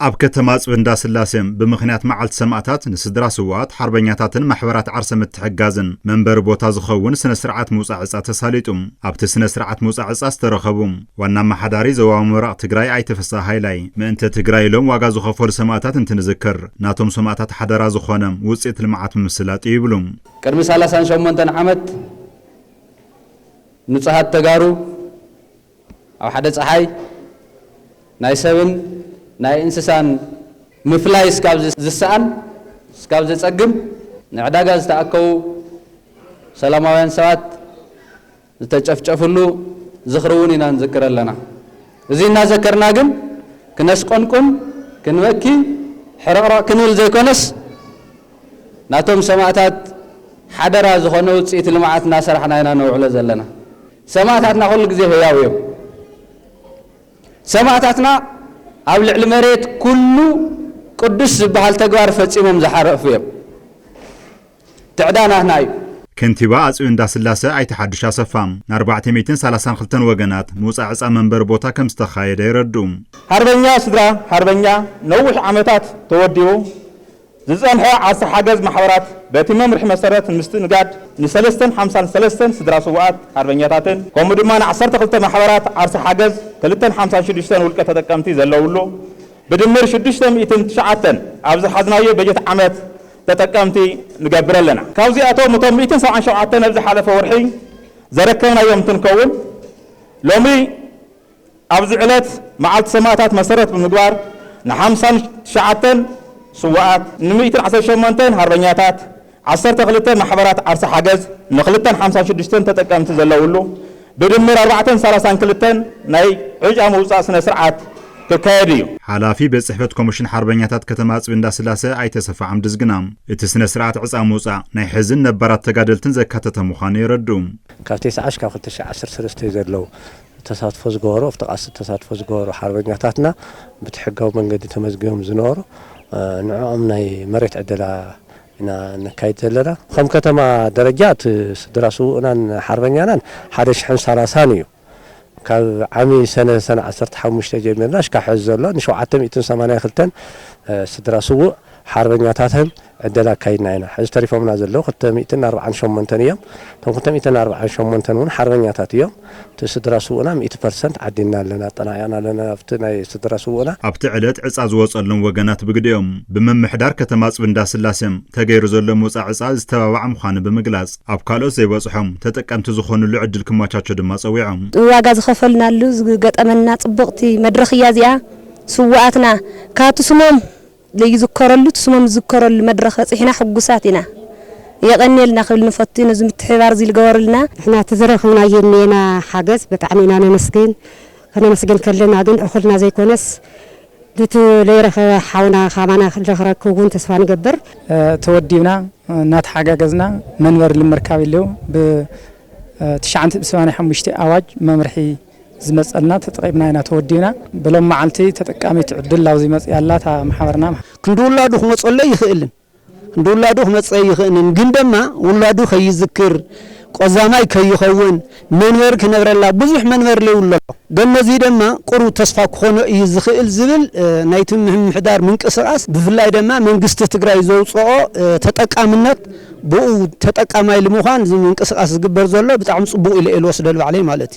ኣብ ከተማ ጽብንዳ ስላሴም ብምኽንያት መዓልቲ ሰማዕታት ንስድራ ስዋኣት ሓርበኛታትን ማሕበራት ዓርሰ ምትሕጋዝን መንበሪ ቦታ ዝኸውን ስነ ስርዓት ምውፃዕፃ ተሳሊጡም ኣብቲ ስነ ስርዓት ምውፃዕፃ ዝተረኸቡ ዋና ኣመሓዳሪ ዞባዊ ምብራቕ ትግራይ ኣይተፈሳ ሃይላይ ምእንተ ትግራይ ኢሎም ዋጋ ዝኸፈሉ ሰማዕታት እንትንዝክር ናቶም ሰማዕታት ሓደራ ዝኾነ ውፅኢት ልምዓት ምምስላጥ ይብሉ ቅድሚ 38 ዓመት ንጹሃት ተጋሩ ኣብ ሓደ ፀሓይ ናይ ሰብን ናይ እንስሳን ምፍላይ እስካብ ዝሰኣን እስካብ ዝጸግም ንዕዳጋ ዝተኣከቡ ሰላማውያን ሰባት ዝተጨፍጨፍሉ ዝኽሩውን ኢና ንዝክር ኣለና እዚ እናዘከርና ግን ክነስቆንቁን ክንበኪ ሕረቕረቕ ክንብል ዘይኮነስ ናቶም ሰማዕታት ሓደራ ዝኾነ ውፅኢት ልምዓት እናሰርሕና ኢና ነውዕሎ ዘለና ሰማዕታትና ኩሉ ግዜ ህያው እዮም ሰማዕታትና ኣብ ልዕሊ መሬት ኩሉ ቅዱስ ዝበሃል ተግባር ፈጺሞም ዝሓረፉ እዮም ትዕዳናትና እዩ ከንቲባ ኣጽቢ እንዳስላሴ ኣይተሓድሽ ኣሰፋ ን432 ወገናት ምውፃዕፃ መንበሪ ቦታ ከም ዝተኻየደ ይረዱ ሃርበኛ ስድራ ሃርበኛ ነዊሕ ዓመታት ተወዲቡ ዝጸንሐ ዓርሰ ሓገዝ ማሕበራት በቲ መምርሒ መሰረት ምስትንጋድ ን353 ስድራ ስዋኣት ሃርበኛታትን ከምኡ ድማ ን12 ማሕበራት ዓርሰ ሓገዝ 256 ውልቀ ተጠቀምቲ ዘለውሉ ብድምር 609 ኣብ ዝሓዝናዮ በጀት ዓመት ተጠቀምቲ ንገብር ኣለና ካብዚኣቶም 177 ኣብ ዝሓለፈ ወርሒ ዘረከብናዮም እንትንከውን ሎሚ ኣብዚ ዕለት መዓልቲ ሰማዕታት መሰረት ብምግባር ን59 ስዋኣት ን118 ሃርበኛታት 12 ማሕበራት ዓርሰ ሓገዝ ን256 ተጠቀምቲ ዘለውሉ ብድምር 432 ናይ ዕጫ ምውፃእ ስነ ስርዓት ክካየድ እዩ ሓላፊ ቤት ጽሕፈት ኮሚሽን ሓርበኛታት ከተማ ኣጽቢ እንዳስላሴ ኣይተሰፋ ዓምዲ ዝግና እቲ ስነ ስርዓት ዕፃ ምውፃእ ናይ ሕዝን ነባራት ተጋደልትን ዘካተተ ምዃኑ ይረዱ ካብ 9 ካብ 2013 ዘለው ተሳትፎ ዝገበሩ ኣብቲ ቃሲ ተሳትፎ ዝገበሩ ሓርበኛታትና ብትሕጋዊ መንገዲ ተመዝጊቦም ዝነበሩ ንዕኦም ናይ መሬት ዕደላ ኢና ነካይድ ዘለና ከም ከተማ ደረጃት ስድራ ስውእናን ሓርበኛናን 1030 እዩ ካብ ዓሚ ሰነ 15 ጀሚርና እስካብ ሕዚ ዘሎ ን782 ስድራ ስውእ ሓርበኛታትን ዕደላ ካይድና ኢና ሕዚ ተሪፎምና ዘለዉ 248 እዮም እቶም 248 እውን ሓርበኛታት እዮም እቲ ስድራ ስውእና 100% ዓዲና ኣለና ኣጠናቂቕና ኣለና ኣብቲ ናይ ስድራ ስውእና ኣብቲ ዕለት ዕፃ ዝወፀሎም ወገናት ብግዲኦም ብምምሕዳር ከተማ ኣጽቢ እንዳስላሴም ተገይሩ ዘሎ ምውፃዕፃ ዝተባባዕ ምዃኑ ብምግላጽ ኣብ ካልኦት ዘይበፅሖም ተጠቀምቲ ዝኾኑሉ ዕድል ክማቻቸ ድማ ፀዊዖም ዋጋ ዝኸፈልናሉ ዝገጠመና ጽብቕቲ መድረኽ እያ እዚኣ ስዋኣትና ካቱ ስሞም ለይዝከረሉ ስሞም ዝዝከረሉ መድረኽ ጽሕና ሕጉሳት ኢና የቀነልና ክብል ንፈትነ ዝምትሕባር ዝልገበርልና احنا ተዘረኽና የኔና ሓገዝ በጣም ኢና ነመስግን ከነመስግን ከለና ግን እኹልና ዘይኮነስ ድቱ ለይረኸ ሓውና ኻማና ክረክቡን ተስፋ ንገብር ተወዲብና እናተሓጋገዝና መንበር ልምርካብ ኢሉ ብ985 ኣዋጅ መምርሒ ዝመጸልና ተጠቂምና ኢና ተወዲና ብሎም መዓልቲ ተጠቃሚት ዕድል ላውዚ መጽያላታ ማሕበርና ክንዱላዱ ክመጸለ ይኽእልን ክንዱላዱ ክመጸይ ይኽእልን ግን ደማ ውላዱ ከይዝክር ቆዛማይ ከይኸውን መንበር ክነብረላ ብዙሕ መንበር ለውሎ ገነዚ ደማ ቁሩ ተስፋ ክኾነ እዩ ዝኽእል ዝብል ናይቲ ምሕዳር ምንቅስቃስ ብፍላይ ደማ መንግስቲ ትግራይ ዘውፅኦ ተጠቃምነት ብኡ ተጠቃማይ ለምዃን ዝምንቅስቃስ ዝግበር ዘሎ ብጣዕሚ ጽቡቕ ኢለ ወስደል ባዕለይ ማለት